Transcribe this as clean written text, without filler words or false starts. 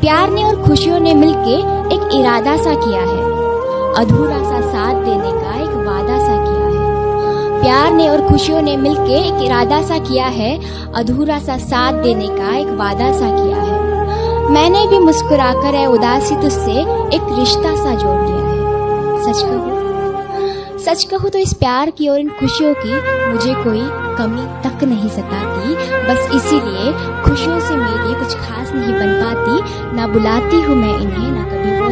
प्यार ने और खुशियों ने मिलके एक इरादा सा किया है, अधूरा सा साथ देने का एक वादा सा किया है। प्यार ने और खुशियों ने मिलके एक इरादा सा किया है, अधूरा सा साथ देने का एक वादा सा किया है। मैंने भी मुस्कुराकर है उदासी तुझसे एक रिश्ता सा जोड़ लिया है। सच कहूँ तो इस प्यार की और इन खुशियों की मुझे कोई कमी तक नहीं सताती। बस इसीलिए खुशियों से मेरी कुछ खास नहीं बन पाती। ना बुलाती हूँ मैं इन्हें, ना कभी वो